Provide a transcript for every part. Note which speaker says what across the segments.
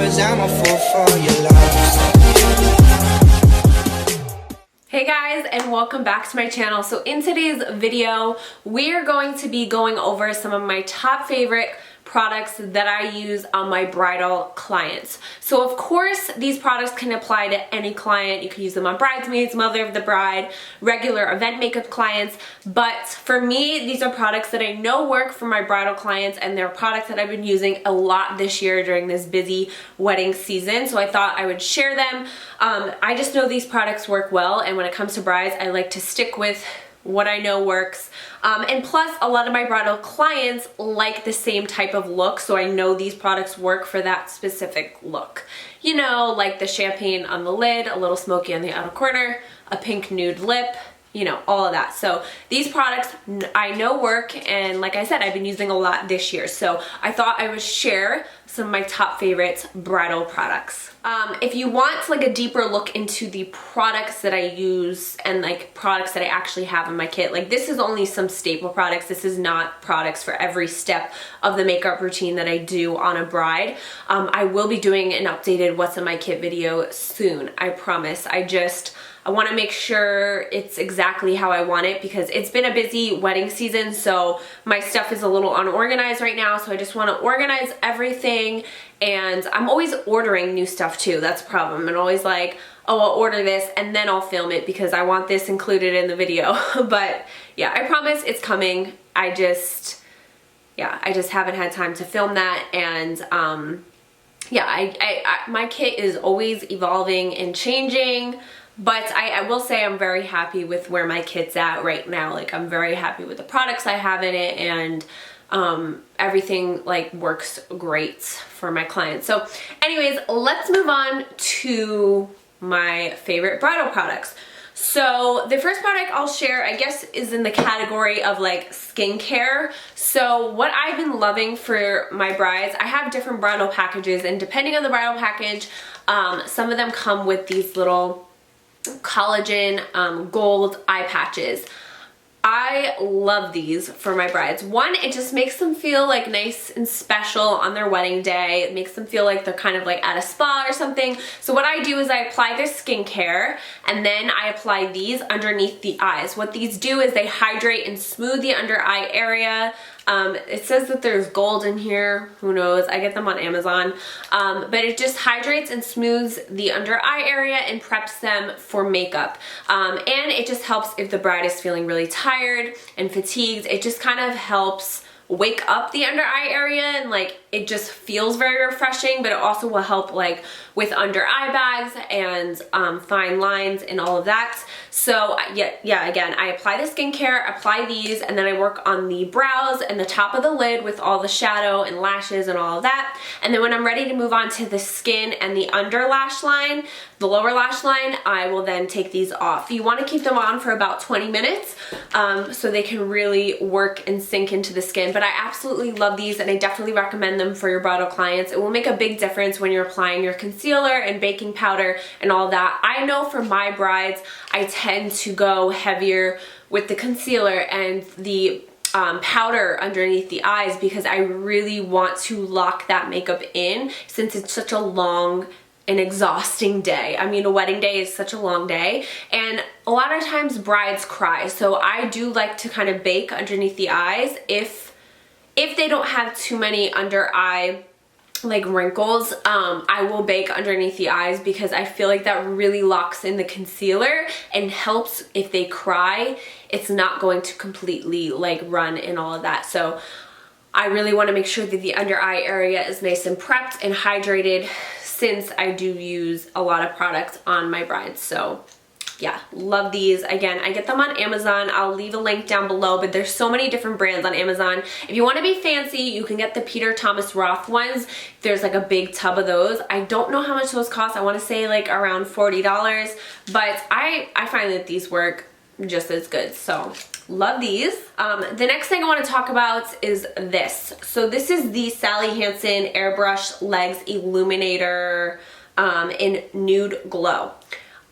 Speaker 1: 'cause I'm a fool for your love.
Speaker 2: Hey guys, and welcome back to my channel. So in today's video, we're going to be going over some of my top favorite products that I use on my bridal clients. So of course, these products can apply to any client. You can use them on bridesmaids, mother of the bride, regular event makeup clients. But for me, these are products that I know work for my bridal clients, and they're products that I've been using a lot this year during this busy wedding season. So I thought I would share them. I just know these products work well, and when it comes to brides, I like to stick with what I know works. And plus, a lot of my bridal clients like the same type of look, so I know these products work for that specific look. You know, like the champagne on the lid, a little smoky on the outer corner, a pink nude lip, you know, all of that. So these products I know work, and like I said, I've been using a lot this year. So I thought I would share some of my top favorites bridal products. If you want like a deeper look into the products that I use and like products that I actually have in my kit, like this is only some staple products. This is not products for every step of the makeup routine that I do on a bride. I will be doing an updated what's in my kit video soon, I promise. I want to make sure it's exactly how I want it, because it's been a busy wedding season, so my stuff is a little unorganized right now, so I just want to organize everything. And I'm always ordering new stuff too. That's a problem. I'm always like, oh, I'll order this and then I'll film it because I want this included in the video. But yeah, I promise it's coming. I just haven't had time to film that. And yeah, my kit is always evolving and changing. But I will say I'm very happy with where my kit's at right now. Like, I'm very happy with the products I have in it, and everything like works great for my clients. So anyways, let's move on to my favorite bridal products. So the first product I'll share, I guess, is in the category of like skincare. So what I've been loving for my brides, I have different bridal packages, and depending on the bridal package, some of them come with these little collagen gold eye patches. I love these for my brides. One, it just makes them feel like nice and special on their wedding day. It makes them feel like they're kind of like at a spa or something. So what I do is I apply their skincare, and then I apply these underneath the eyes. What these do is they hydrate and smooth the under eye area. It says that there's gold in here. Who knows? I get them on Amazon. But it just hydrates and smooths the under eye area and preps them for makeup. And it just helps if the bride is feeling really tired and fatigued. It just kind of helps wake up the under eye area, and like it just feels very refreshing, but it also will help like with under eye bags and fine lines and all of that. So yeah, again, I apply the skincare, apply these, and then I work on the brows and the top of the lid with all the shadow and lashes and all of that. And then when I'm ready to move on to the skin and the under lash line, the lower lash line, I will then take these off. You want to keep them on for about 20 minutes so they can really work and sink into the skin. But I absolutely love these, and I definitely recommend them for your bridal clients. It will make a big difference when you're applying your concealer and baking powder and all that. I know for my brides, I tend to go heavier with the concealer and the powder underneath the eyes, because I really want to lock that makeup in, since it's such a long and exhausting day. I mean, a wedding day is such a long day, and a lot of times brides cry. So I do like to kind of bake underneath the eyes if they don't have too many under eye like wrinkles. I will bake underneath the eyes, because I feel like that really locks in the concealer and helps if they cry. It's not going to completely like run and all of that. So I really want to make sure that the under eye area is nice and prepped and hydrated, since I do use a lot of products on my brides. So yeah, love these. Again, I get them on Amazon. I'll leave a link down below, but there's so many different brands on Amazon. If you want to be fancy, you can get the Peter Thomas Roth ones. There's like a big tub of those. I don't know how much those cost. I want to say like around $40, but I find that these work just as good. So love these. The next thing I want to talk about is this. So this is the Sally Hansen Airbrush Legs Illuminator in Nude Glow.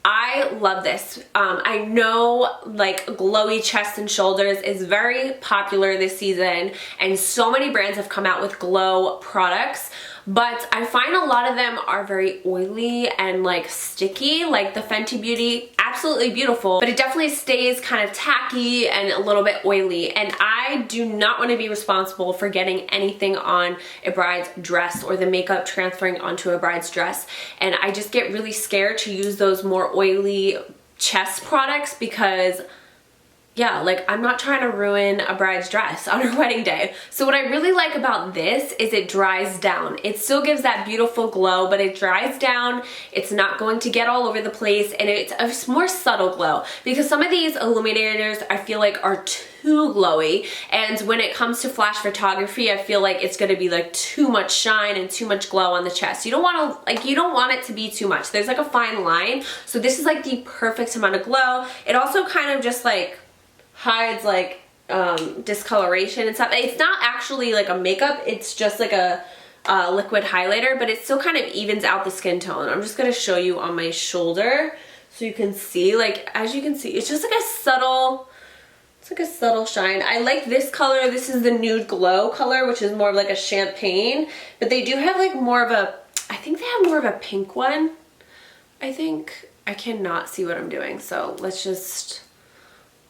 Speaker 2: I love this. I know like glowy chest and shoulders is very popular this season, and so many brands have come out with glow products. but I find a lot of them are very oily and like sticky. Like the Fenty Beauty, absolutely beautiful, but it definitely stays kind of tacky and a little bit oily, and I do not want to be responsible for getting anything on a bride's dress or the makeup transferring onto a bride's dress. And I just get really scared to use those more oily chest products because yeah, like I'm not trying to ruin a bride's dress on her wedding day. So what I really like about this is it dries down. It still gives that beautiful glow, but it dries down. It's not going to get all over the place, and it's a more subtle glow, because some of these illuminators I feel like are too glowy, and when it comes to flash photography, I feel like it's gonna be like too much shine and too much glow on the chest. You don't want it to be too much. There's like a fine line. So this is like the perfect amount of glow. It also kind of just like hides like discoloration and stuff. It's not actually like a makeup, it's just like a liquid highlighter, but it still kind of evens out the skin tone. I'm just gonna show you on my shoulder so you can see, like, as you can see, it's just like a subtle, it's like a subtle shine. I like this color. This is the Nude Glow color, which is more of like a champagne, but they do have like more of a, I think they have more of a pink one. I think, I cannot see what I'm doing, so let's just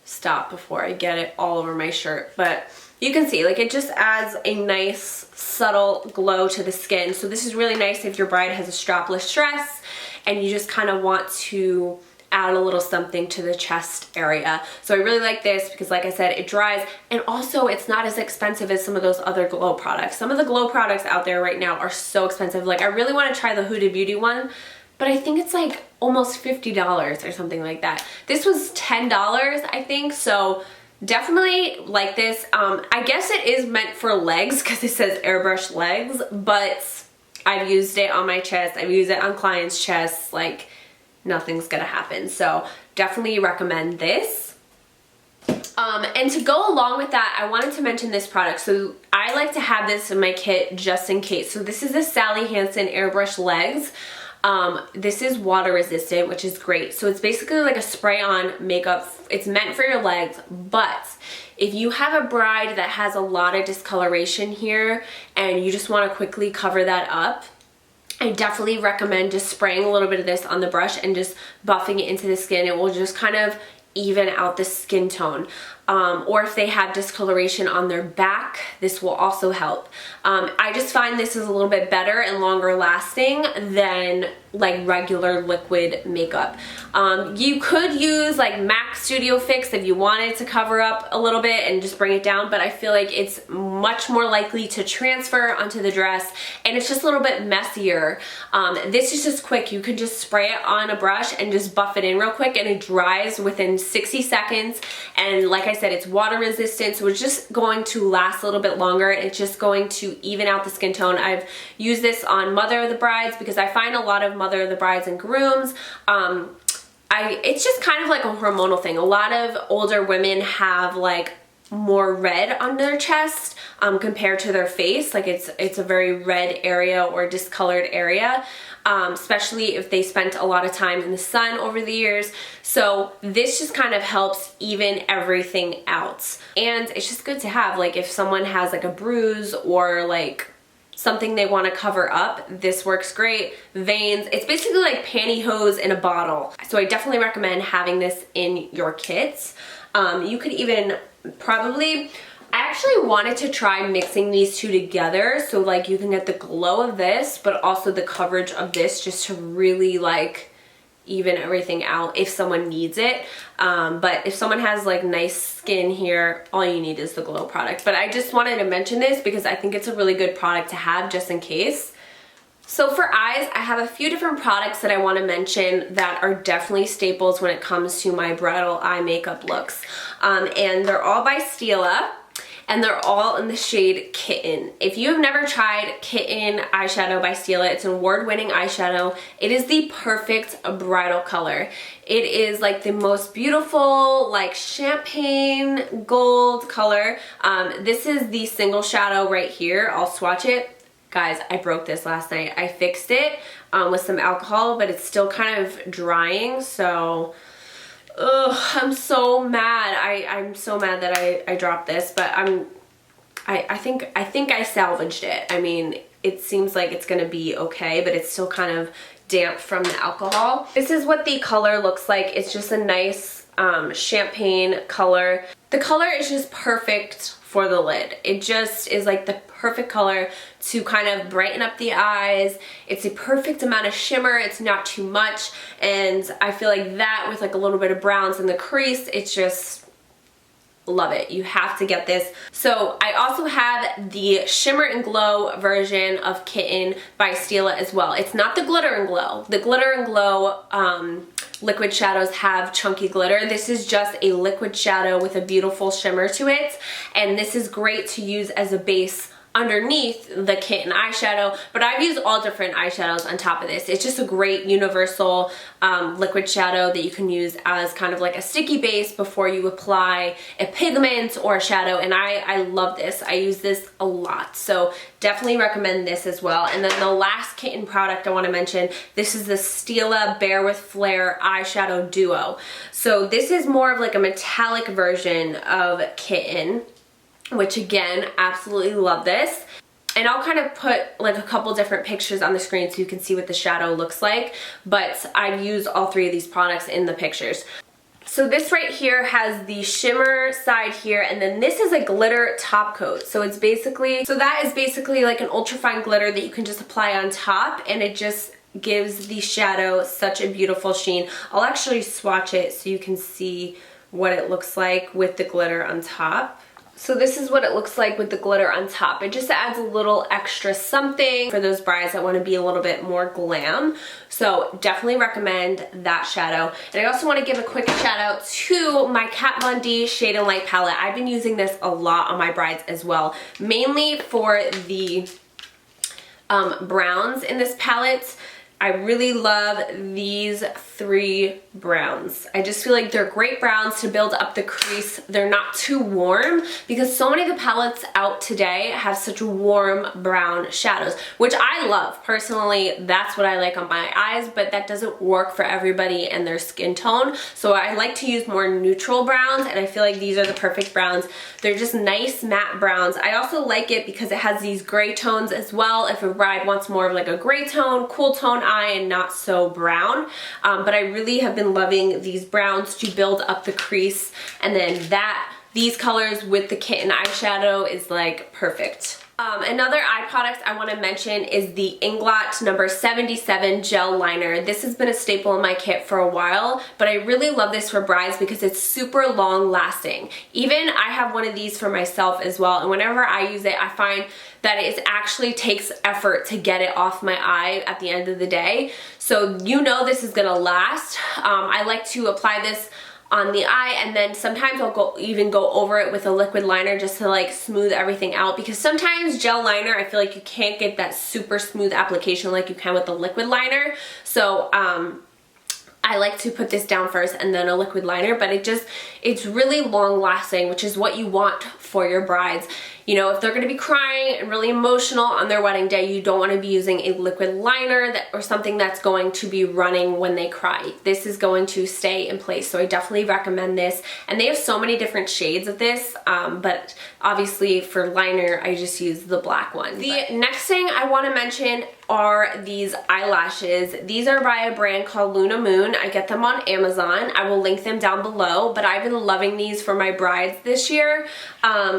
Speaker 2: stop before I get it all over my shirt. But you can see, like, it just adds a nice subtle glow to the skin. So this is really nice if your bride has a strapless dress and you just kind of want to add a little something to the chest area. So I really like this because, like I said, it dries, and also it's not as expensive as some of those other glow products. Some of the glow products out there right now are so expensive. Like, I really want to try the Huda Beauty one, but I think it's like almost $50 or something like that. This was $10, I think, so definitely like this. I guess it is meant for legs because it says airbrush legs, but I've used it on my chest. I've used it on clients' chests. Like, nothing's gonna happen. So definitely recommend this. And to go along with that, I wanted to mention this product. So I like to have this in my kit just in case. So this is the Sally Hansen airbrush legs. This is water resistant, which is great. So it's basically like a spray on makeup. It's meant for your legs, but if you have a bride that has a lot of discoloration here and you just want to quickly cover that up, I definitely recommend just spraying a little bit of this on the brush and just buffing it into the skin. It will just kind of even out the skin tone. Or if they have discoloration on their back, this will also help. I just find this is a little bit better and longer lasting than like regular liquid makeup. You could use like MAC Studio Fix if you wanted to cover up a little bit and just bring it down, but I feel like it's much more likely to transfer onto the dress, and it's just a little bit messier. This is just quick. You can just spray it on a brush and just buff it in real quick, and it dries within 60 seconds. And like I said, it's water resistant, so it's just going to last a little bit longer. It's just going to even out the skin tone. I've used this on Mother of the Brides because I find a lot of Mother of the Brides and grooms, it's just kind of like a hormonal thing. A lot of older women have like more red on their chest compared to their face. Like it's a very red area or discolored area, especially if they spent a lot of time in the sun over the years. So this just kind of helps even everything out. And it's just good to have, like, if someone has like a bruise or like something they want to cover up, this works great. Veins, it's basically like pantyhose in a bottle. So I definitely recommend having this in your kits. You could even probably, I actually wanted to try mixing these two together so like you can get the glow of this but also the coverage of this, just to really like even everything out if someone needs it. But if someone has like nice skin here, all you need is the glow product. But I just wanted to mention this because I think it's a really good product to have just in case. So for eyes, I have a few different products that I want to mention that are definitely staples when it comes to my bridal eye makeup looks. And they're all by Stila, and they're all in the shade Kitten. If you have never tried Kitten eyeshadow by Stila, it's an award-winning eyeshadow. It is the perfect bridal color. It is like the most beautiful, like champagne gold color. This is the single shadow right here. I'll swatch it. Guys, I broke this last night. I fixed it with some alcohol, but it's still kind of drying, so I'm so mad. I'm so mad that I dropped this, but I think I salvaged it. I mean, it seems like it's gonna be okay, but it's still kind of damp from the alcohol. This is what the color looks like. It's just a nice champagne color. The color is just perfect for the lid. It just is like the perfect color to kind of brighten up the eyes. It's a perfect amount of shimmer. It's not too much. And I feel like that with like a little bit of browns in the crease, it's just, love it. You have to get this. So I also have the Shimmer and Glow version of Kitten by Stila as well. It's not the Glitter and Glow. The Glitter and Glow liquid shadows have chunky glitter. This is just a liquid shadow with a beautiful shimmer to it, and this is great to use as a base underneath the Kitten eyeshadow, but I've used all different eyeshadows on top of this. It's just a great universal liquid shadow that you can use as kind of like a sticky base before you apply a pigment or a shadow, and I love this. I use this a lot, so definitely recommend this as well. And then the last Kitten product I want to mention, this is the Stila Bare with Flare eyeshadow duo. So this is more of like a metallic version of Kitten, which again, absolutely love this. And I'll kind of put like a couple different pictures on the screen so you can see what the shadow looks like, but I've used all three of these products in the pictures. So this right here has the shimmer side here, and then this is a glitter top coat. So it's basically, so that is basically like an ultrafine glitter that you can just apply on top, and it just gives the shadow such a beautiful sheen. I'll actually swatch it so you can see what it looks like with the glitter on top. So this is what it looks like with the glitter on top. It just adds a little extra something for those brides that want to be a little bit more glam. So definitely recommend that shadow. And I also want to give a quick shout out to my Kat Von D Shade and Light palette. I've been using this a lot on my brides as well, mainly for the browns in this palette. I really love these three browns. I just feel like they're great browns to build up the crease. They're not too warm, because so many of the palettes out today have such warm brown shadows, which I love. Personally, that's what I like on my eyes, but that doesn't work for everybody and their skin tone. So I like to use more neutral browns, and I feel like these are the perfect browns. They're just nice matte browns. I also like it because it has these gray tones as well. If a bride wants more of like a gray tone, cool tone eye, and not so brown. But I really have been loving these browns to build up the crease, and then these colors with the Kitten eyeshadow is like perfect. Another eye product I want to mention is the Inglot number 77 gel liner. This has been a staple in my kit for a while, but I really love this for brides because it's super long lasting. Even I have one of these for myself as well, and whenever I use it, I find that it actually takes effort to get it off my eye at the end of the day. So you know this is gonna last. I like to apply this on the eye, and then sometimes I'll even go over it with a liquid liner just to like smooth everything out, because sometimes gel liner, I feel like you can't get that super smooth application like you can with the liquid liner. So I like to put this down first and then a liquid liner, but it's really long lasting, which is what you want for your brides. You know, if they're gonna be crying and really emotional on their wedding day, you don't wanna be using a liquid liner or something that's going to be running when they cry. This is going to stay in place, so I definitely recommend this. And they have so many different shades of this, but obviously for liner, I just use the black one. The next thing I wanna mention are these eyelashes. These are by a brand called Luna Moon. I get them on Amazon. I will link them down below, but I've been loving these for my brides this year.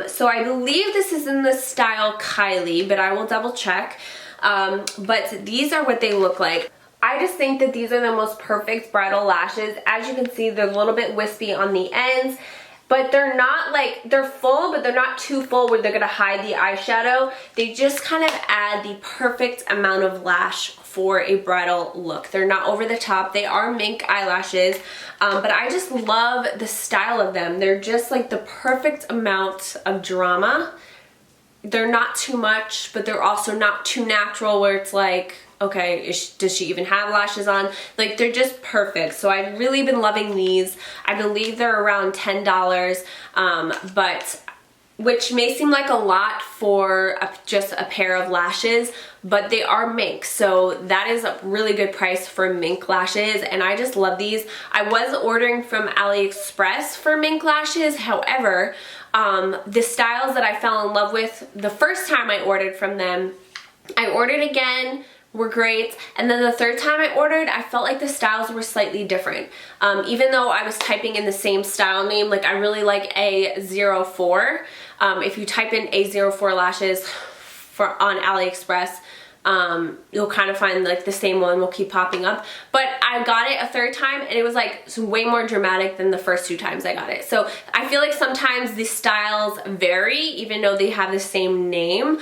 Speaker 2: So I believe this is in the style Kylie, but I will double check. But these are what they look like. I just think that these are the most perfect bridal lashes. As you can see, they're a little bit wispy on the ends, but they're not like, they're full, but they're not too full where they're gonna hide the eyeshadow. They just kind of add the perfect amount of lash for a bridal look. They're not over the top. They are mink eyelashes, but I just love the style of them. They're just like the perfect amount of drama. They're not too much, but they're also not too natural where it's like, okay, does she even have lashes on? Like, they're just perfect. So I've really been loving these. I believe they're around $10, but which may seem like a lot for just a pair of lashes, but they are mink, so that is a really good price for mink lashes, and I just love these. I was ordering from AliExpress for mink lashes. However, the styles that I fell in love with the first time I ordered from them I ordered again, were great, and then the third time I ordered, I felt like the styles were slightly different. Even though I was typing in the same style name, like I really like A04. If you type in A04 lashes on AliExpress, you'll kind of find like the same one will keep popping up. But I got it a third time and it was like way more dramatic than the first 2 times I got it. So I feel like sometimes the styles vary even though they have the same name.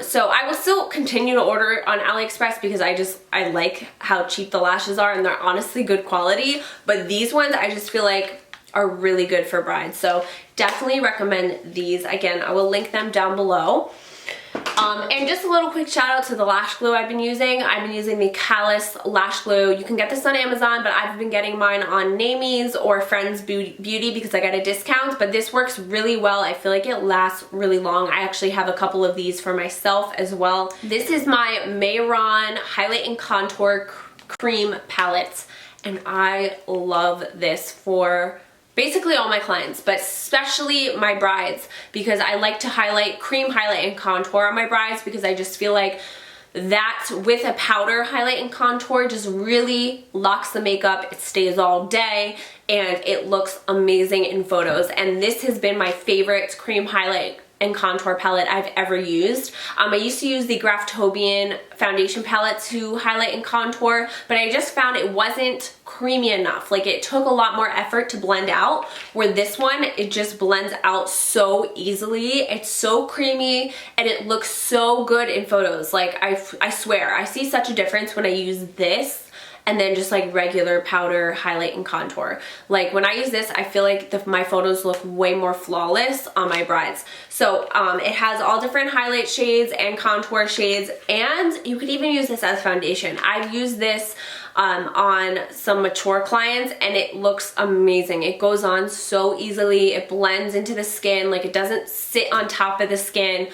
Speaker 2: So I will still continue to order it on AliExpress because I like how cheap the lashes are and they're honestly good quality. But these ones I just feel like are really good for brides. So definitely recommend these. Again, I will link them down below. And just a little quick shout out to the lash glue I've been using. I've been using the Callus lash glue. You can get this on Amazon, but I've been getting mine on Namies or Friends Beauty because I got a discount, but this works really well. I feel like it lasts really long. I actually have a couple of these for myself as well. This is my Mayron Highlight and Contour Cream Palette, and I love this for basically all my clients, but especially my brides, because I like to cream highlight and contour on my brides because I just feel like that with a powder highlight and contour just really locks the makeup. It stays all day and it looks amazing in photos. And this has been my favorite cream highlight and contour palette I've ever used. I used to use the Graftobian foundation palette to highlight and contour, but I just found it wasn't creamy enough. Like it took a lot more effort to blend out, where this one, it just blends out so easily. It's so creamy and it looks so good in photos. Like I swear, I see such a difference when I use this and then just like regular powder highlight and contour. Like when I use this, I feel like my photos look way more flawless on my brides. So it has all different highlight shades and contour shades, and you could even use this as foundation. I've used this on some mature clients and it looks amazing. It goes on so easily. It blends into the skin, like it doesn't sit on top of the skin.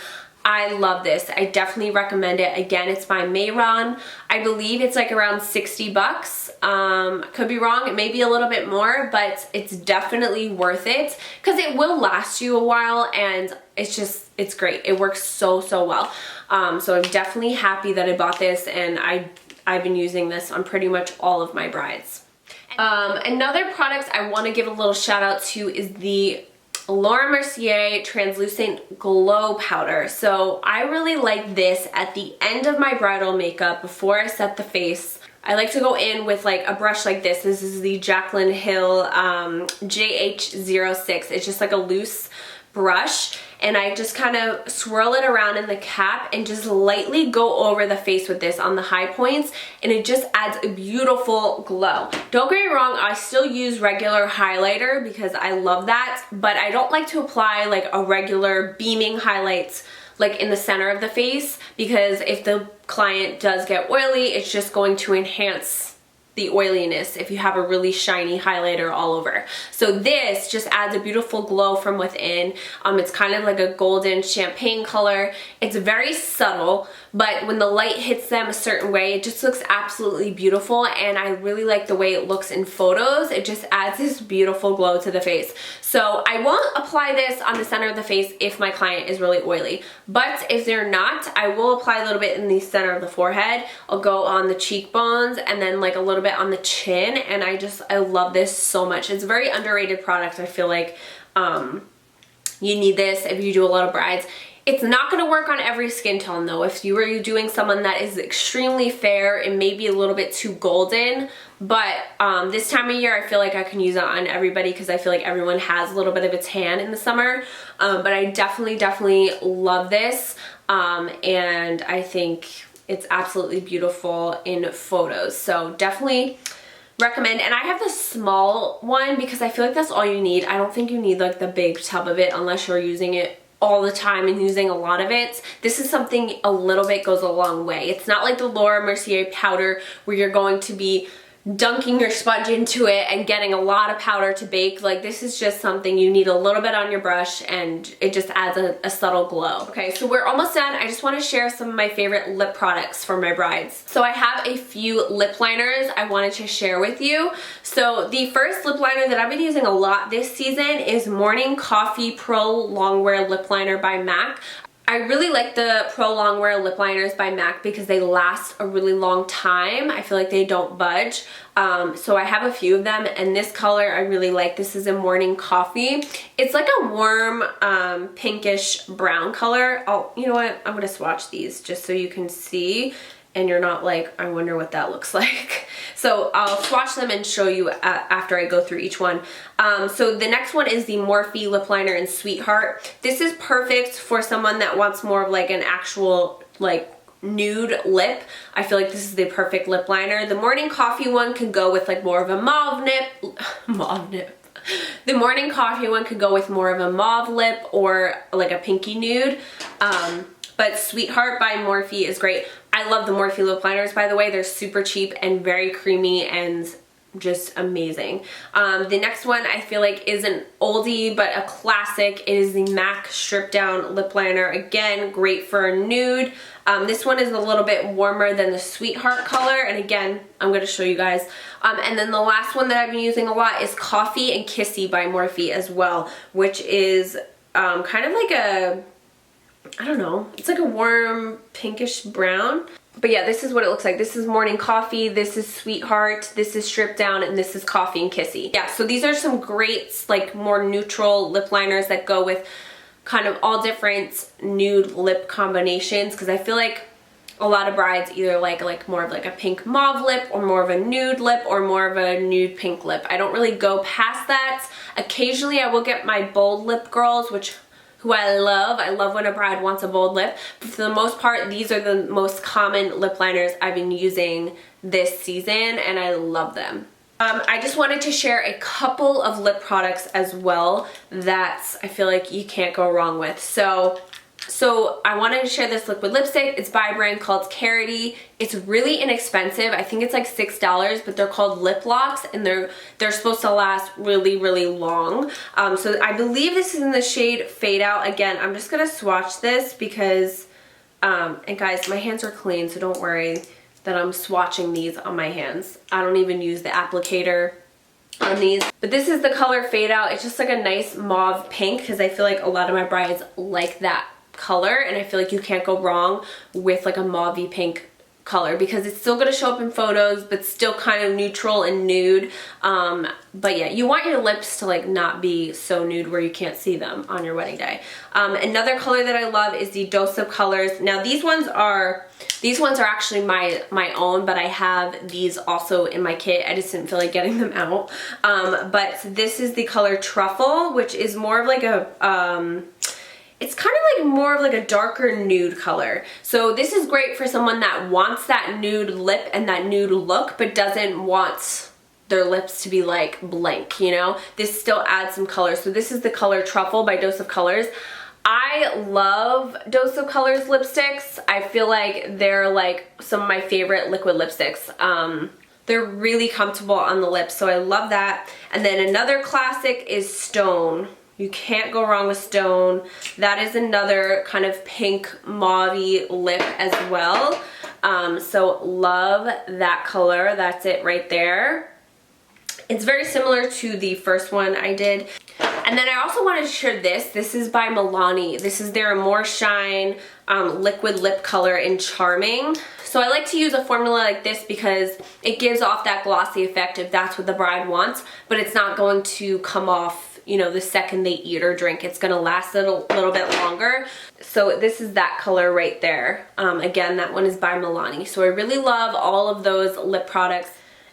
Speaker 2: I love this. I definitely recommend it. Again, it's by Mayron. I believe it's like around 60 bucks. Could be wrong. It may be a little bit more, but it's definitely worth it because it will last you a while and it's great. It works so well. So I'm definitely happy that I bought this, and I've been using this on pretty much all of my brides. Another product I want to give a little shout out to is the Laura Mercier Translucent Glow Powder. So I really like this at the end of my bridal makeup before I set the face. I like to go in with like a brush like this. This is the Jaclyn Hill JH06. It's just like a loose brush, and I just kind of swirl it around in the cap and just lightly go over the face with this on the high points, and it just adds a beautiful glow. Don't get me wrong, I still use regular highlighter because I love that, but I don't like to apply like a regular beaming highlights like in the center of the face, because if the client does get oily, it's just going to enhance the oiliness if you have a really shiny highlighter all over. So this just adds a beautiful glow from within. It's kind of like a golden champagne color. It's very subtle, but when the light hits them a certain way, it just looks absolutely beautiful, and I really like the way it looks in photos. It just adds this beautiful glow to the face. So I won't apply this on the center of the face if my client is really oily, but if they're not, I will apply a little bit in the center of the forehead. I'll go on the cheekbones and then like a little bit on the chin, and I love this so much. It's a very underrated product. I feel like you need this if you do a lot of brides. It's not going to work on every skin tone though. If you were doing someone that is extremely fair and maybe a little bit too golden, but this time of year I feel like I can use it on everybody because I feel like everyone has a little bit of a tan in the summer. But I definitely love this, and I think it's absolutely beautiful in photos. So definitely recommend. And I have the small one because I feel like that's all you need. I don't think you need like the big tub of it unless you're using it all the time and using a lot of it. This is something a little bit goes a long way. It's not like the Laura Mercier powder where you're going to be dunking your sponge into it and getting a lot of powder to bake. Like this is just something you need a little bit on your brush, and it just adds a subtle glow. Okay, so we're almost done. I just want to share some of my favorite lip products for my brides. So I have a few lip liners I wanted to share with you. So the first lip liner that I've been using a lot this season is Morning Coffee Pro Longwear Lip Liner by MAC. I really like the Pro Longwear lip liners by MAC because they last a really long time. I feel like they don't budge. So I have a few of them, and this color I really like. This is a Morning Coffee. It's like a warm pinkish brown color. Oh, you know what? I'm gonna swatch these just so you can see and you're not like, I wonder what that looks like. So I'll swatch them and show you after I go through each one. So the next one is the Morphe lip liner in Sweetheart. This is perfect for someone that wants more of like an actual like nude lip. I feel like this is the perfect lip liner. The Morning Coffee one could go with like more of a mauve nip. The Morning Coffee one could go with more of a mauve lip or like a pinky nude. But Sweetheart by Morphe is great. I love the Morphe lip liners, by the way. They're super cheap and very creamy and just amazing. The next one I feel like is an oldie but a classic. It is the MAC Strip Down Lip Liner. Again, great for a nude. This one is a little bit warmer than the Sweetheart color, and again, I'm going to show you guys. And then the last one that I've been using a lot is Coffee and Kissy by Morphe as well, which is kind of like a, I don't know, it's like a warm pinkish brown. But yeah, this is what it looks like. This is Morning Coffee, this is Sweetheart, this is Strip Down, and this is Coffee and Kissy. Yeah, so these are some great, like, more neutral lip liners that go with kind of all different nude lip combinations, because I feel like a lot of brides either like more of like a pink mauve lip or more of a nude lip or more of a nude pink lip. I don't really go past that. Occasionally I will get my bold lip girls, who I love. I love when a bride wants a bold lip. But for the most part, these are the most common lip liners I've been using this season, and I love them. I just wanted to share a couple of lip products as well that I feel like you can't go wrong with. So I wanted to share this liquid lipstick. It's by a brand called Carity. It's really inexpensive. I think it's like $6, but they're called lip locks, and they're supposed to last really, really long. So I believe this is in the shade Fade Out. Again, I'm just gonna swatch this because, and guys, my hands are clean, so don't worry that I'm swatching these on my hands. I don't even use the applicator on these. But this is the color Fade Out. It's just like a nice mauve pink, because I feel like a lot of my brides like that color, and I feel like you can't go wrong with like a mauvey pink color because it's still going to show up in photos but still kind of neutral and nude. But yeah, you want your lips to like not be so nude where you can't see them on your wedding day. Another color that I love is the Dose of Colors. Now these ones are actually my own, but I have these also in my kit. I just didn't feel like getting them out. But this is the color Truffle, which is more of like a it's kind of like more of like a darker nude color. So this is great for someone that wants that nude lip and that nude look, but doesn't want their lips to be like blank, you know? This still adds some color. So this is the color Truffle by Dose of Colors. I love Dose of Colors lipsticks. I feel like they're like some of my favorite liquid lipsticks. They're really comfortable on the lips, so I love that. And then another classic is Stone. You can't go wrong with Stone. That is another kind of pink mauve lip as well. So love that color. That's it right there. It's very similar to the first one I did. And then I also wanted to share this. This is by Milani. This is their More Shine liquid lip color in Charming. So I like to use a formula like this because it gives off that glossy effect if that's what the bride wants, but it's not going to come off, you know, the second they eat or drink. It's gonna last a little bit longer. So this is that color right there. Again, that one is by Milani. So I really love all of those lip products.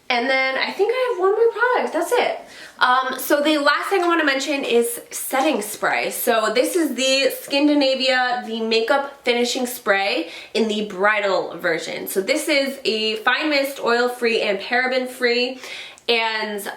Speaker 2: And then I think I have one more product, that's it. So the last thing I wanna mention is setting spray. So this is the Skindinavia, the makeup finishing spray in the bridal version. So this is a fine mist, oil-free and paraben-free. And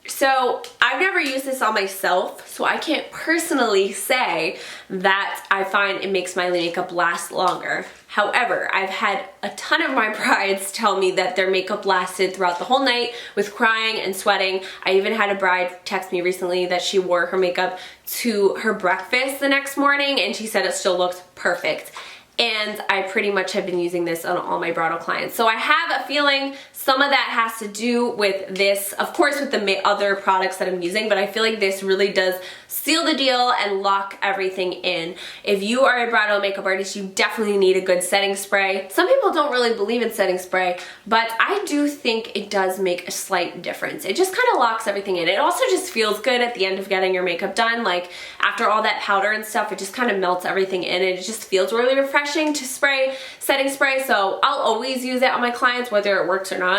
Speaker 2: so I've never used this on myself, so I can't personally say that I find it makes my makeup last longer. However, I've had a ton of my brides tell me that their makeup lasted throughout the whole night with crying and sweating. I even had a bride text me recently that she wore her makeup to her breakfast the next morning and she said it still looked perfect. And I pretty much have been using this on all my bridal clients. So I have a feeling some of that has to do with this, of course with the other products that I'm using, but I feel like this really does seal the deal and lock everything in. If you are a bridal makeup artist, you definitely need a good setting spray. Some people don't really believe in setting spray, but I do think it does make a slight difference. It just kind of locks everything in. It also just feels good at the end of getting your makeup done. Like after all that powder and stuff, it just kind of melts everything in, and it just feels really refreshing to spray setting spray. So I'll always use it on my clients, whether it works or not.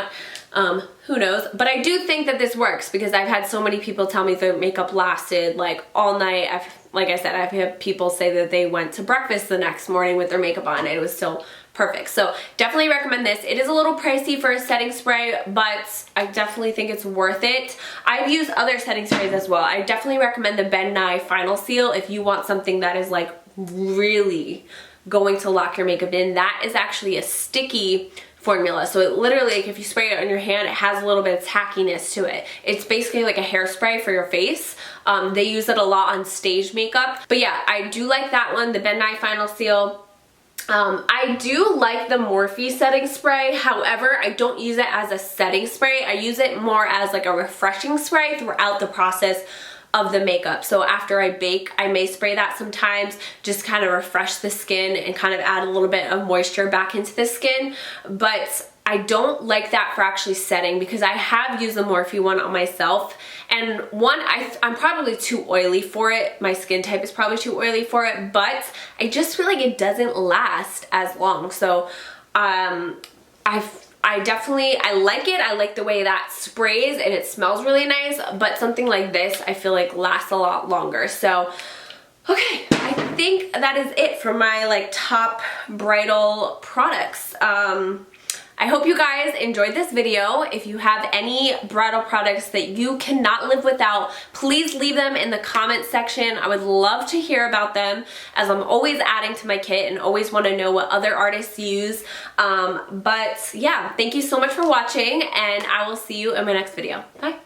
Speaker 2: Who knows? But I do think that this works because I've had so many people tell me their makeup lasted like all night. Like I said, I've had people say that they went to breakfast the next morning with their makeup on and it was still perfect. So definitely recommend this. It is a little pricey for a setting spray, but I definitely think it's worth it. I've used other setting sprays as well. I definitely recommend the Ben Nye Final Seal if you want something that is like really going to lock your makeup in. That is actually a sticky formula. So it literally, like if you spray it on your hand, it has a little bit of tackiness to it. It's basically like a hairspray for your face. They use it a lot on stage makeup. But yeah, I do like that one, the Ben Nye Final Seal. I do like the Morphe setting spray. However, I don't use it as a setting spray. I use it more as like a refreshing spray throughout the process of the makeup. So after I bake, I may spray that sometimes, just kind of refresh the skin and kind of add a little bit of moisture back into the skin. But I don't like that for actually setting because I have used the Morphe one on myself, and one, I'm probably too oily for it. My skin type is probably too oily for it, but I just feel like it doesn't last as long. So I like it. I like the way that sprays and it smells really nice, but something like this I feel like lasts a lot longer. So okay, I think that is it for my like top bridal products. I hope you guys enjoyed this video. If you have any bridal products that you cannot live without, please leave them in the comment section. I would love to hear about them, as I'm always adding to my kit and always want to know what other artists use. But yeah, thank you so much for watching, and I will see you in my next video. Bye.